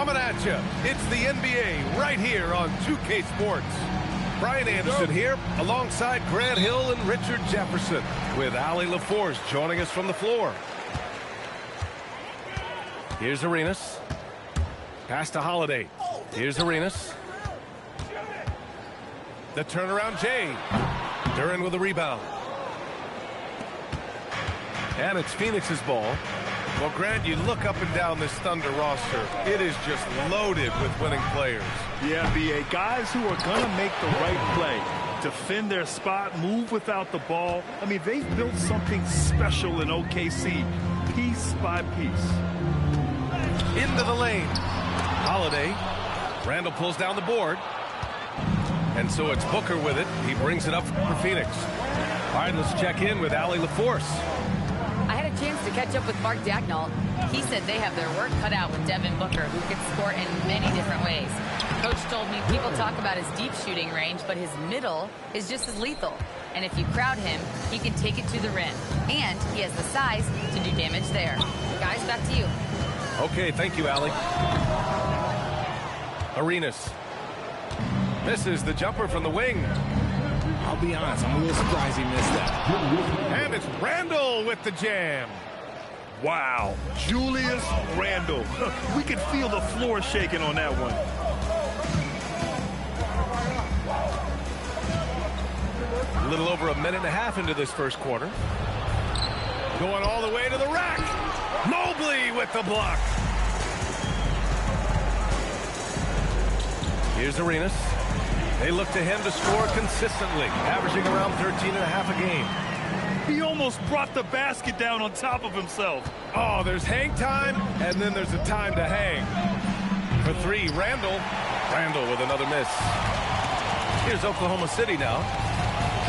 Coming at you, it's the NBA right here on 2K Sports. Brian Anderson here alongside Grant Hill and Richard Jefferson with Allie LaForce joining us from the floor. Here's Arenas. Pass to Holiday. Here's Arenas. The turnaround, Jay. Duren with a rebound. And it's Phoenix's ball. Well, Grant, you look up and down this Thunder roster. It is just loaded with winning players. Yeah, B.A. Guys who are going to make the right play. Defend their spot, move without the ball. I mean, they've built something special in OKC, piece by piece. Into the lane. Holiday. Randall pulls down the board. And so it's Booker with it. He brings it up for Phoenix. All right, let's check in with Allie LaForce. I had a chance to catch up with Mark Dagnall. He said they have their work cut out with Devin Booker, who can score in many different ways. Coach told me people talk about his deep shooting range, but his middle is just as lethal. And if you crowd him, he can take it to the rim. And he has the size to do damage there. Guys, back to you. Okay, thank you, Allie. Arenas. Misses the jumper from the wing. I'll be honest, I'm a little surprised he missed that. And it's Randall with the jam. Wow, Julius Randall. We could feel the floor shaking on that one. A little over a minute and a half into this first quarter. Going all the way to the rack. Mobley with the block. Here's Arenas. They look to him to score consistently, averaging around 13.5 a game. He almost brought the basket down on top of himself. Oh, there's hang time, and then there's a time to hang. For three, Randall. Randall with another miss. Here's Oklahoma City now.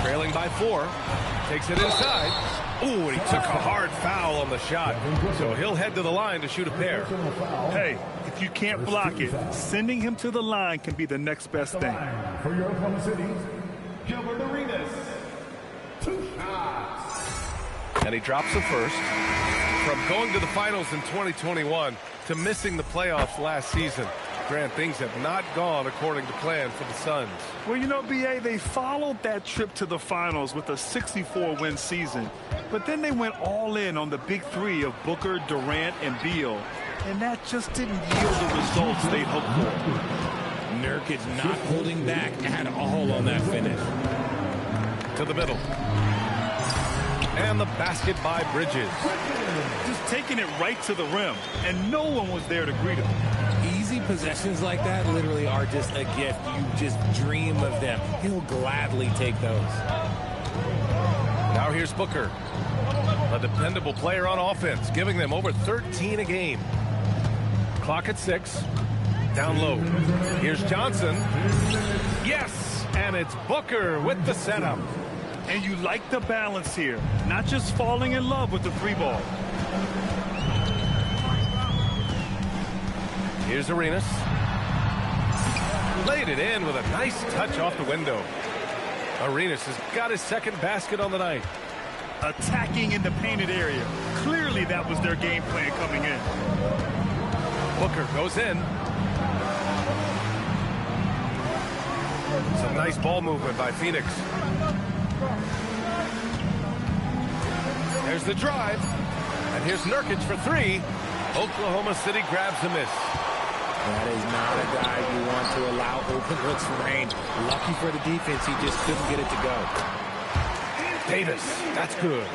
Trailing by 4. Takes it inside. Ooh, and he took a hard foul on the shot. So he'll head to the line to shoot a pair. Hey, if you can't block it, sending him to the line can be the next best thing. For your Oklahoma City, Gilbert Arenas. 2 shots. And he drops the first. From going to the finals in 2021 to missing the playoffs last season, Grant, things have not gone according to plan for the Suns. Well, you know, B.A., they followed that trip to the finals with a 64-win season. But then they went all in on the big three of Booker, Durant, and Beal. And that just didn't yield the results they'd hoped for. Nurkic not holding back at all on that finish. To the middle. And the basket by Bridges. Just taking it right to the rim, and no one was there to greet him. Easy possessions like that literally are just a gift. You just dream of them. He'll gladly take those. Now here's Booker. A dependable player on offense, giving them over 13 a game. Clock at 6. Down low. Here's Johnson. Yes! And it's Booker with the setup. And you like the balance here. Not just falling in love with the 3-ball. Here's Arenas. Laid it in with a nice touch off the window. Arenas has got his second basket on the night. Attacking in the painted area. Clearly that was their game plan coming in. Booker goes in. Some nice ball movement by Phoenix. There's the drive. And here's Nurkic for 3. Oklahoma City grabs the miss. That is not a guy you want to allow open looks from range. Lucky for the defense, he just couldn't get it to go. Davis, that's good.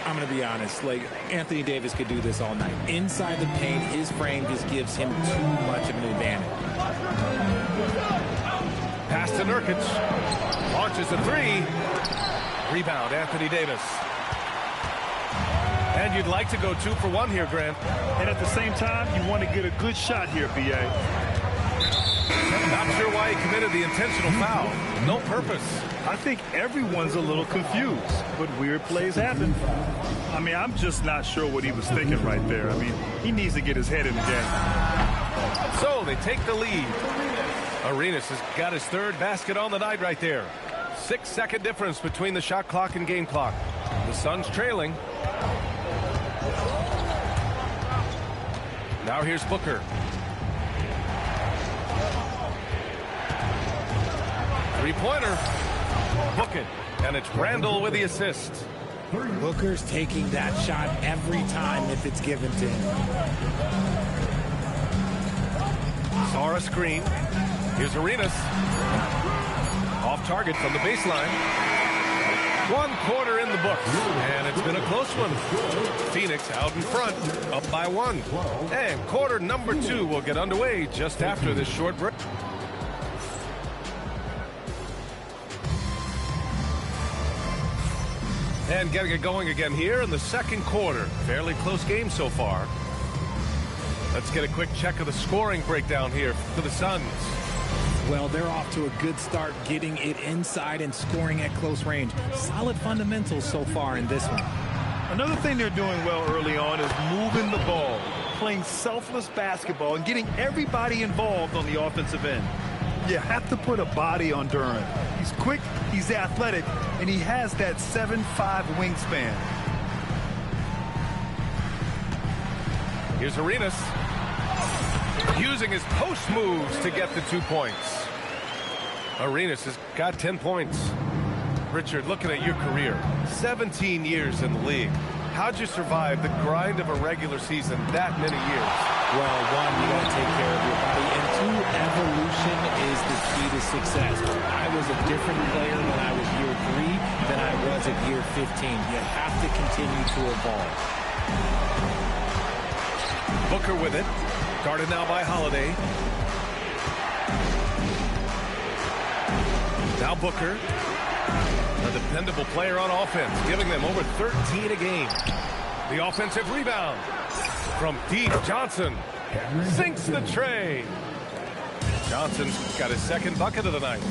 I'm going to be honest, like Anthony Davis could do this all night. Inside the paint, his frame just gives him too much of an advantage. Pass to Nurkic. Launches a 3. Rebound, Anthony Davis. And you'd like to go 2 for 1 here, Grant. And at the same time, you want to get a good shot here, B.A. Not sure why he committed the intentional foul. No purpose. I think everyone's a little confused, but weird plays happen. I mean, I'm just not sure what he was thinking right there. I mean, he needs to get his head in the game. So they take the lead. Arenas has got his 3rd basket on the night right there. 6-second difference between the shot clock and game clock. The Suns trailing. Now here's Booker. Three-pointer. Book it. And it's Randall with the assist. Booker's taking that shot every time if it's given to him. Sara screen. Here's Arenas. Off target from the baseline. 1 quarter in the books. And it's been a close one. Phoenix out in front, up by 1. And quarter number 2 will get underway just after this short break. And getting it going again here in the second quarter. Fairly close game so far. Let's get a quick check of the scoring breakdown here for the Suns. Well, they're off to a good start getting it inside and scoring at close range. Solid fundamentals so far in this one. Another thing they're doing well early on is moving the ball, playing selfless basketball, and getting everybody involved on the offensive end. You have to put a body on Duren. He's quick, he's athletic, and he has that 7'5" wingspan. Here's Arenas. Using his post moves to get the 2 points. Arenas has got 10 points. Richard, looking at your career, 17 years in the league. How'd you survive the grind of a regular season that many years? Well, 1, you got to take care of your body, and 2, evolution is the key to success. I was a different player when I was year 3 than I was at year 15. You have to continue to evolve. Booker with it. Guarded now by Holiday. Now Booker. A dependable player on offense, giving them over 13 a game. The offensive rebound from deep. Johnson sinks the tray. Johnson's got his second bucket of the night.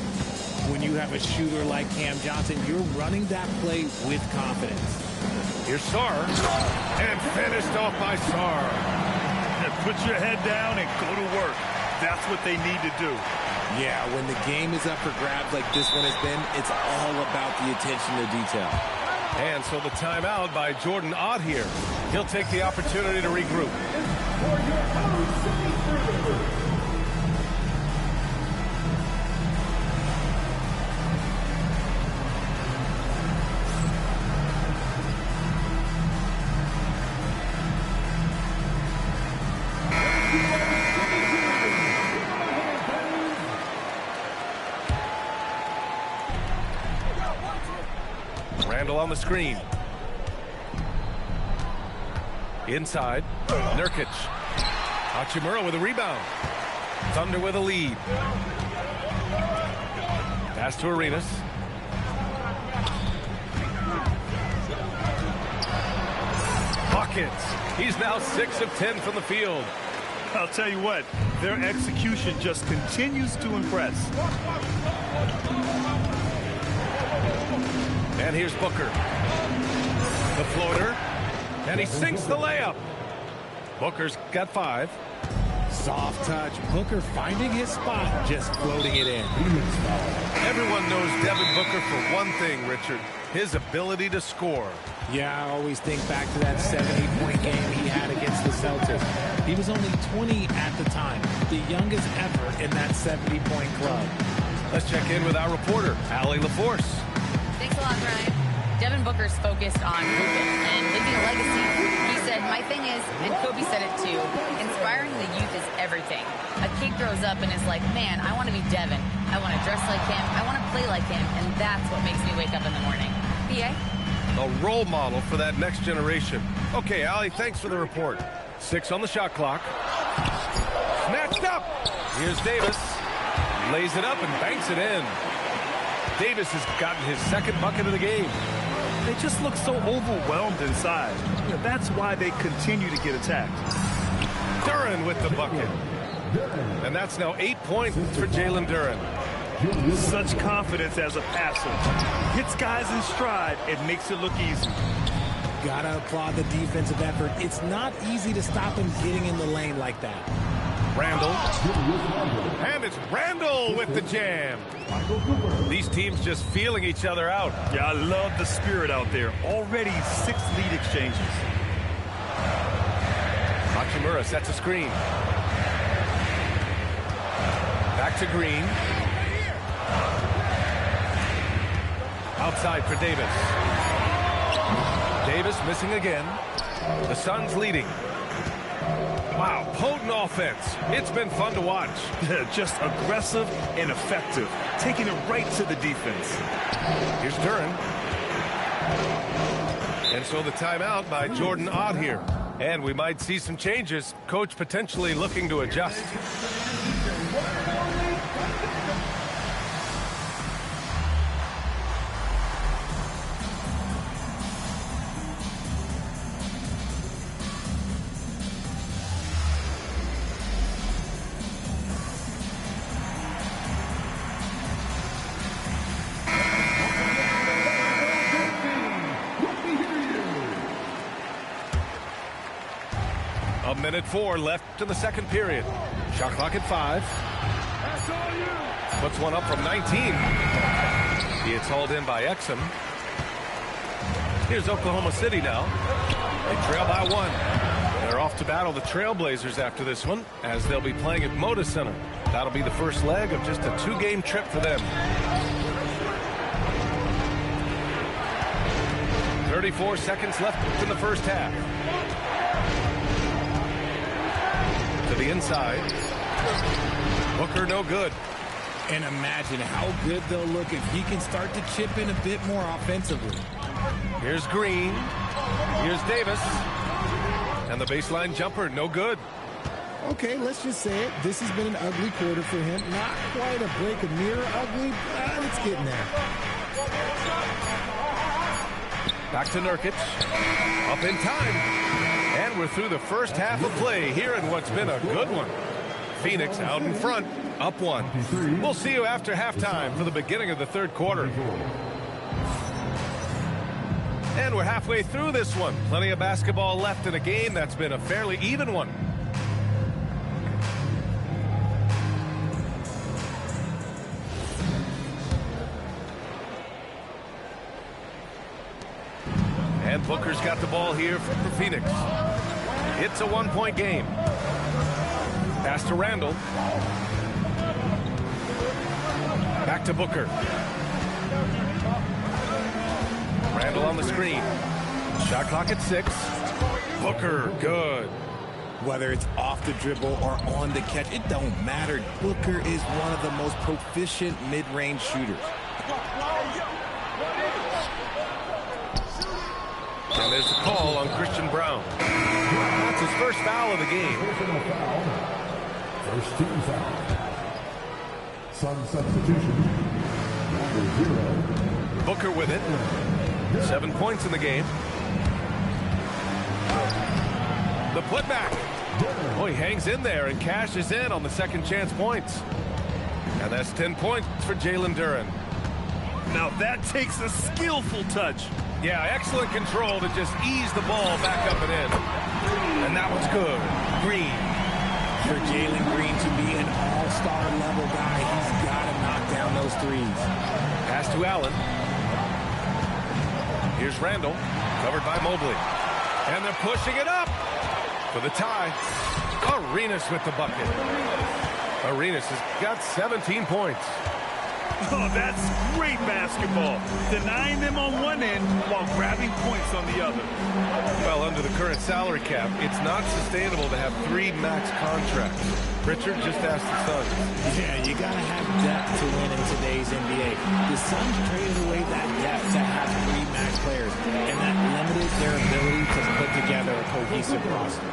When you have a shooter like Cam Johnson, you're running that play with confidence. Here's Sarr. And finished off by Sarr. Put your head down and go to work. That's what they need to do. Yeah, when the game is up for grabs like this one has been, it's all about the attention to detail. And so the timeout by Jordan Ott here. He'll take the opportunity to regroup. Randall on the screen. Inside. Nurkic. Hachimura with a rebound. Thunder with a lead. Pass to Arenas. Buckets. He's now 6 of 10 from the field. I'll tell you what, their execution just continues to impress. And here's Booker. The floater. And he sinks the layup. Booker's got 5. Soft touch. Booker finding his spot, just floating it in. Everyone knows Devin Booker for one thing, Richard. His ability to score. Yeah, I always think back to that 70-point game he had against the Celtics. He was only 20 at the time, the youngest ever in that 70-point club. Let's check in with our reporter, Allie LaForce. Thanks a lot, Brian. Devin Booker's focused on hooping and leaving a legacy. He said, my thing is, and Kobe said it too, inspiring the youth is everything. A kid grows up and is like, man, I want to be Devin. I want to dress like him. I want to play like him. And that's what makes me wake up in the morning. BA? A role model for that next generation. Okay, Allie, thanks for the report. 6 on the shot clock. Snatched up. Here's Davis. Lays it up and banks it in. Davis has gotten his second bucket of the game. They just look so overwhelmed inside. That's why they continue to get attacked. Duren with the bucket. And that's now 8 points for Jalen Duren. Such confidence as a passer. Hits guys in stride. It makes it look easy. Gotta applaud the defensive effort. It's not easy to stop him getting in the lane like that. Randall. And it's Randall with the jam. These teams just feeling each other out. Yeah, I love the spirit out there. Already 6 lead exchanges. Hachimura sets a screen. Back to Green. Outside for Davis. Davis missing again. The Suns leading. Wow, potent offense. It's been fun to watch. Just aggressive and effective, taking it right to the defense. Here's Duren. And so the timeout by Jordan Ott here. And we might see some changes. Coach potentially looking to adjust. Minute 4 left in the second period. Shot clock at 5. Puts one up from 19. He gets hauled in by Exum. Here's Oklahoma City now. They trail by 1. They're off to battle the Trailblazers after this one, as they'll be playing at Moda Center. That'll be the first leg of just a 2-game trip for them. 34 seconds left in the first half. To the inside. Booker no good. And imagine how good they'll look if he can start to chip in a bit more offensively. Here's Green. Here's Davis. And the baseline jumper, no good. Okay, let's just say it. This has been an ugly quarter for him. Not quite a break of mirror ugly, but it's getting there. Back to Nurkic. Up in time. And we're through the first half of play here in what's been a good one. Phoenix out in front, up 1. We'll see you after halftime for the beginning of the third quarter. And we're halfway through this one. Plenty of basketball left in a game that's been a fairly even one. And Booker's got the ball here for Phoenix. It's a 1-point game. Pass to Randall. Back to Booker. Randall on the screen. Shot clock at 6. Booker, good. Whether it's off the dribble or on the catch, it don't matter. Booker is one of the most proficient mid-range shooters. And there's the call on Christian Brown. That's his first foul of the game. First team foul. Sun substitution. Number 0. Booker with it. 7 points in the game. The putback. Oh, he hangs in there and cashes in on the second chance points. And that's 10 points for Jalen Duren. Now that takes a skillful touch. Yeah, excellent control to just ease the ball back up and in. And that was good. Green. For Jalen Green to be an all-star level guy, he's got to knock down those threes. Pass to Allen. Here's Randall, covered by Mobley. And they're pushing it up for the tie. Arenas with the bucket. Arenas has got 17 points. Oh, that's great basketball. Denying them on one end while grabbing points on the other. Well, under the current salary cap, it's not sustainable to have 3 max contracts. Pritchard just asked the Suns. Yeah, you got to have depth to win in today's NBA. The Suns traded away that depth to have 3 max players, and that limited their ability to put together a cohesive roster.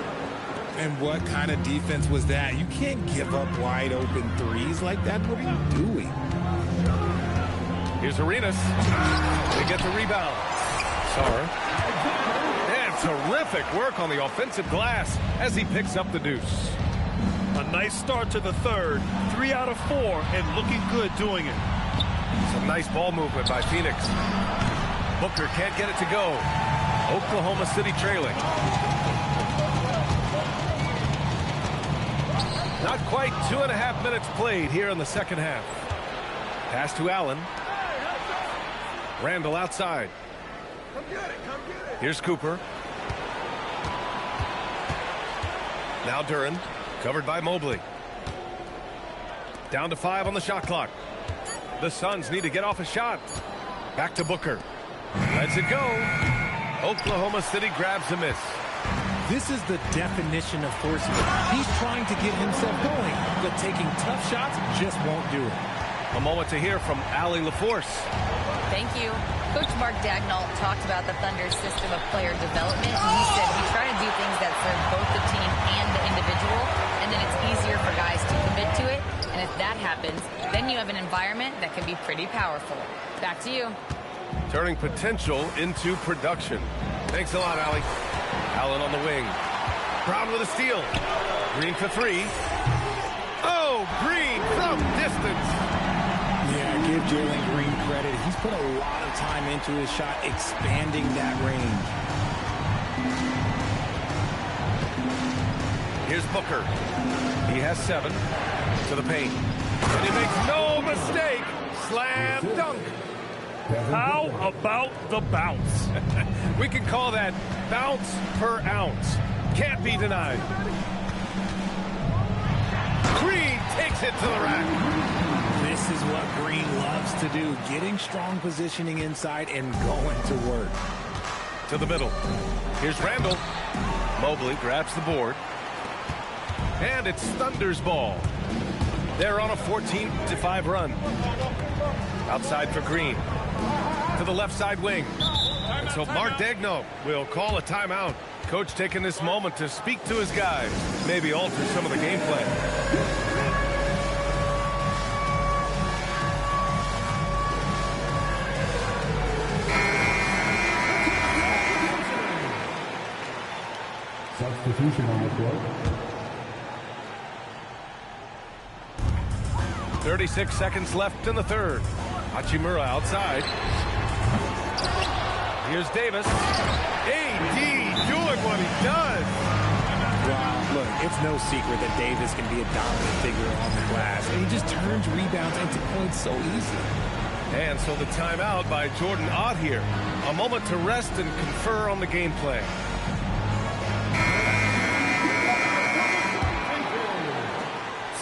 And what kind of defense was that? You can't give up wide open threes like that. What are you doing? Here's Arenas. They get the rebound. Sarr. And terrific work on the offensive glass as he picks up the deuce. A nice start to the third. 3 out of 4 and looking good doing it. Some nice ball movement by Phoenix. Booker can't get it to go. Oklahoma City trailing. Not quite 2.5 minutes played here in the second half. Pass to Allen. Randall outside. Here's Cooper. Now Duren, covered by Mobley. Down to 5 on the shot clock. The Suns need to get off a shot. Back to Booker. Lets it go. Oklahoma City grabs a miss. This is the definition of forcing it. He's trying to get himself going, but taking tough shots just won't do it. A moment to hear from Allie LaForce. Thank you. Coach Mark Daigneault talked about the Thunder's system of player development. He said we try to do things that serve both the team and the individual, and then it's easier for guys to commit to it. And if that happens, then you have an environment that can be pretty powerful. Back to you. Turning potential into production. Thanks a lot, Allie. Allen on the wing. Brown with a steal. Green for three. Oh, Green from distance. Yeah, give Jalen Green credit. He's put a lot of time into his shot, expanding that range. Here's Booker. He has 7 to the paint. And he makes no mistake. Slam dunk. How about the bounce? We can call that bounce per ounce. Can't be denied. Green takes it to the rack. This is what Green loves to do, getting strong positioning inside and going to work. To the middle. Here's Randall. Mobley grabs the board. And it's Thunder's ball. They're on a 14-5 run. Outside for Green. To the left side wing. And so Mark Daigneault will call a timeout. Coach taking this moment to speak to his guys. Maybe alter some of the game plan. Substitution on the court. 36 seconds left in the third. Hachimura outside. Here's Davis. AD doing what he does. Wow, look, it's no secret that Davis can be a dominant figure on the glass. And he just turns rebounds into points so easily. And so the timeout by Jordan Ott here. A moment to rest and confer on the game plan.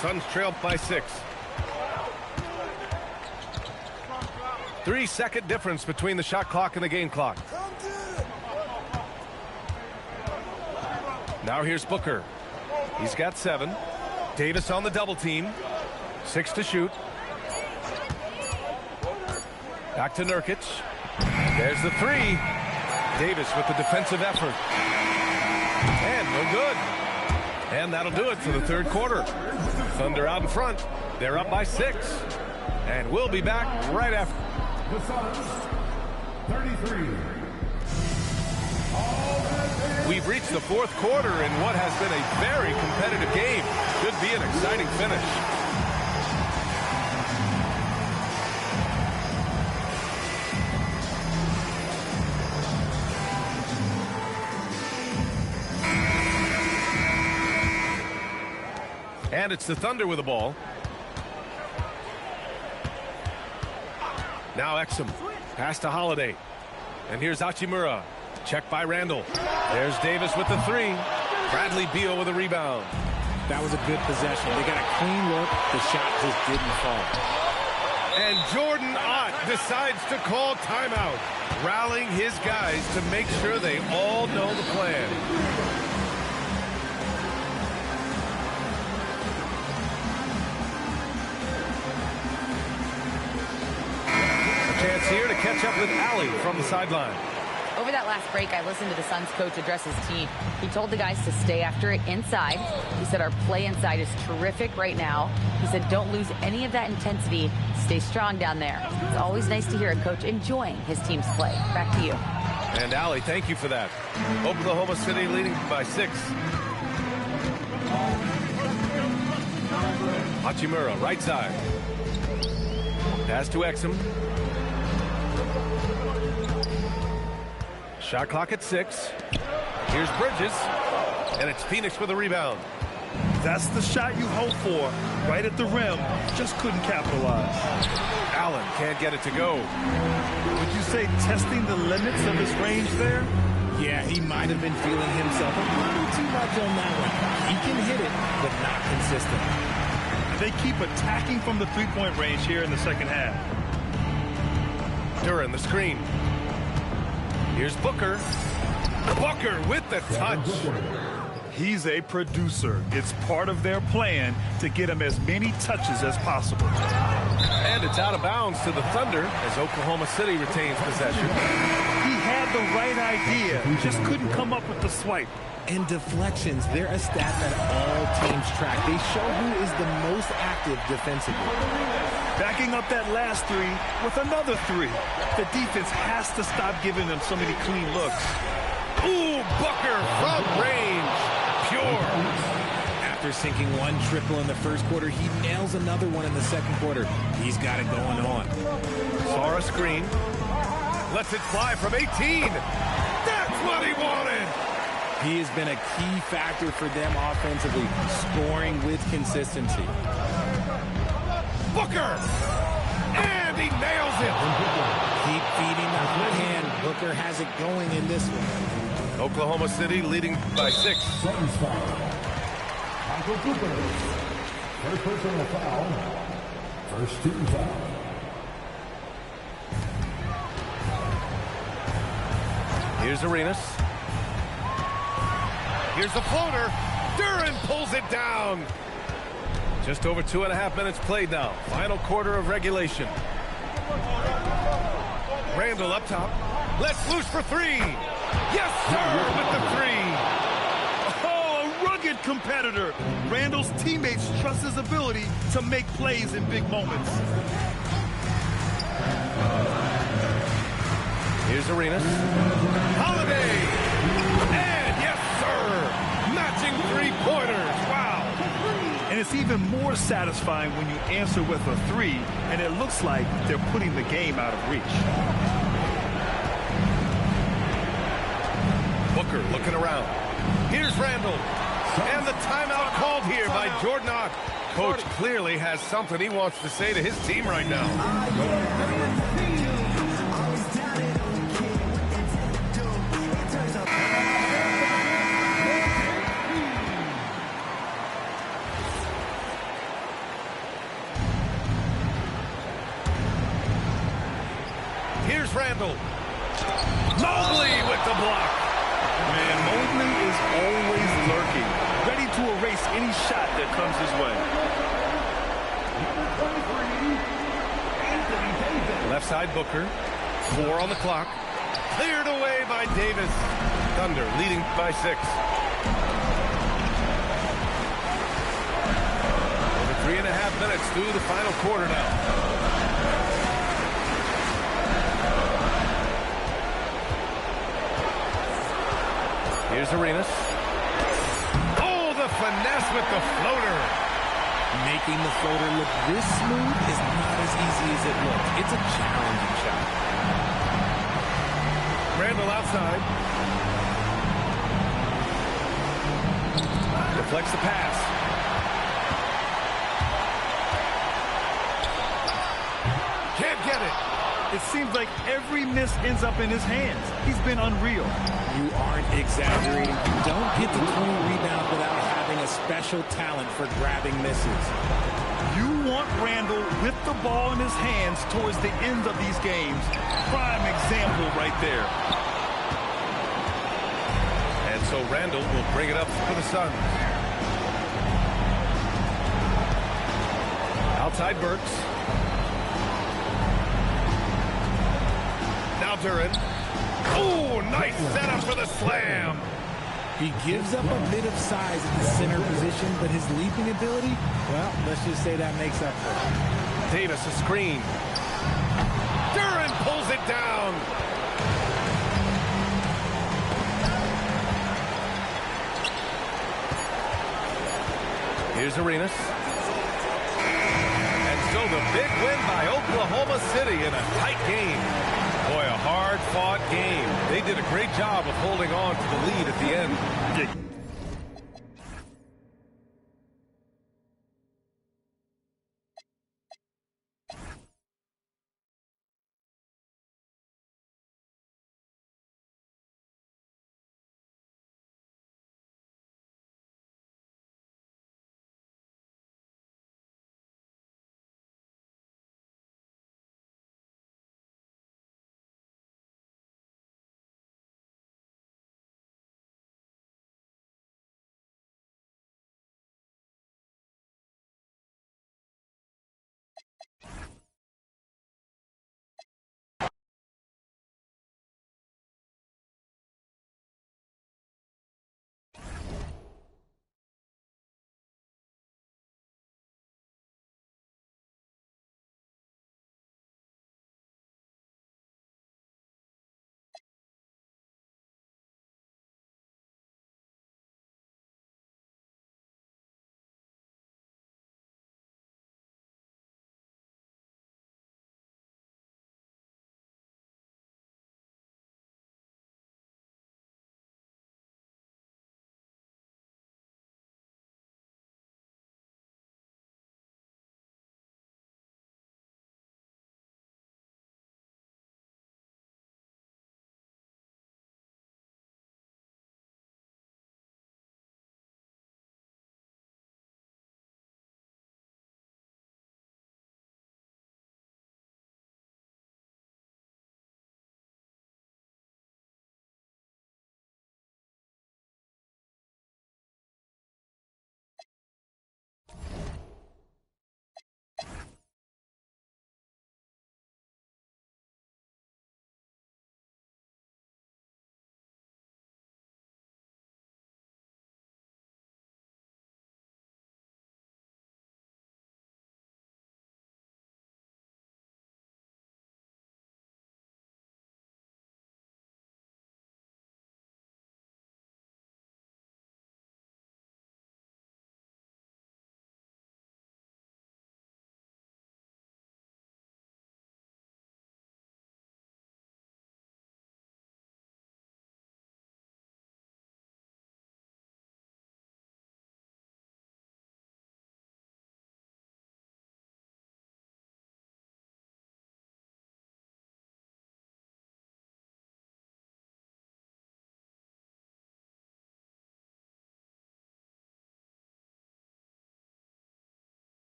Suns trail by 6. 3-second difference between the shot clock and the game clock. Now here's Booker. He's got 7. Davis on the double team. 6 to shoot. Back to Nurkic. There's the 3. Davis with the defensive effort. And no good. And that'll do it for the third quarter. Thunder out in front. They're up by 6. And we'll be back right after. The Suns, 33. We've reached the fourth quarter in what has been a very competitive game. Could be an exciting finish. And it's the Thunder with the ball. Now Exum. Pass to Holiday. And here's Hachimura. Check by Randall. There's Davis with the 3. Bradley Beal with a rebound. That was a good possession. They got a clean look. The shot just didn't fall. And Jordan Ott decides to call timeout, rallying his guys to make sure they all know the plan. Chance here to catch up with Allie from the sideline. Over that last break, I listened to the Suns coach address his team. He told the guys to stay after it inside. He said our play inside is terrific right now. He said don't lose any of that intensity. Stay strong down there. It's always nice to hear a coach enjoying his team's play. Back to you. And Allie, thank you for that. Oklahoma City leading by 6. Hachimura, right side. Pass to Exum. Shot clock at 6. Here's Bridges. And it's Phoenix with a rebound. That's the shot you hope for. Right at the rim. Just couldn't capitalize. Allen can't get it to go. Would you say testing the limits of his range there? Yeah, he might have been feeling himself a little too much on that one. He can hit it, but not consistently. They keep attacking from the three-point range here in the second half. Duren, the screen. Here's Booker. Booker with the touch. He's a producer. It's part of their plan to get him as many touches as possible. And it's out of bounds to the Thunder as Oklahoma City retains possession. He had the right idea, just couldn't come up with the swipe. And deflections, they're a stat that all teams track. They show who is the most active defensively. Backing up that last three with another three. The defense has to stop giving them so many clean looks. Ooh, Booker from range. Pure. After sinking one triple in the first quarter, he nails another one in the second quarter. He's got it going on. Saw a screen. Lets it fly from 18. That's what he wanted. He has been a key factor for them offensively, scoring with consistency. Booker! And he nails it. Keep feeding the hot hand. Booker has it going in this one. Oklahoma City leading by 6. Suns foul. Michael Cooper. First personal foul. First team foul. Here's Arenas. Here's the floater. Duren pulls it down. Just over 2.5 minutes played now. Final quarter of regulation. Randall up top. Let's loose for 3. Yes, sir, with the 3. Oh, a rugged competitor. Randall's teammates trust his ability to make plays in big moments. Here's Arenas. Holiday. And yes, sir. Matching 3-pointers. Wow. And it's even more satisfying when you answer with a 3, and it looks like they're putting the game out of reach. Booker looking around. Here's Randall. And the timeout called here by Jordan Ott. Coach clearly has something he wants to say to his team right now. Here's Randall. Mobley with the block. Man, Mobley is always lurking, ready to erase any shot that comes his way. Left side Booker. 4 on the clock. Cleared away by Davis. Thunder leading by 6. Over 3.5 minutes through the final quarter now. Here's Arenas. Oh, the finesse with the floater. Making the floater look this smooth is not as easy as it looks. It's a challenging shot. Randall outside. Deflects the pass. Can't get it. It seems like every miss ends up in his hands. He's been unreal. You aren't exaggerating. You don't get to 20 rebounds without having a special talent for grabbing misses. You want Randall with the ball in his hands towards the end of these games. Prime example right there. And so Randall will bring it up for the Suns. Outside Burks. Now Duren. Oh, nice setup for the slam. He gives up a bit of size at the center position, but his leaping ability, well, let's just say that makes up for it. Davis a screen. Duren pulls it down. Here's Arenas. And so the big win by Oklahoma City in a tight game. Boy, a hard-fought game. They did a great job of holding on to the lead at the end.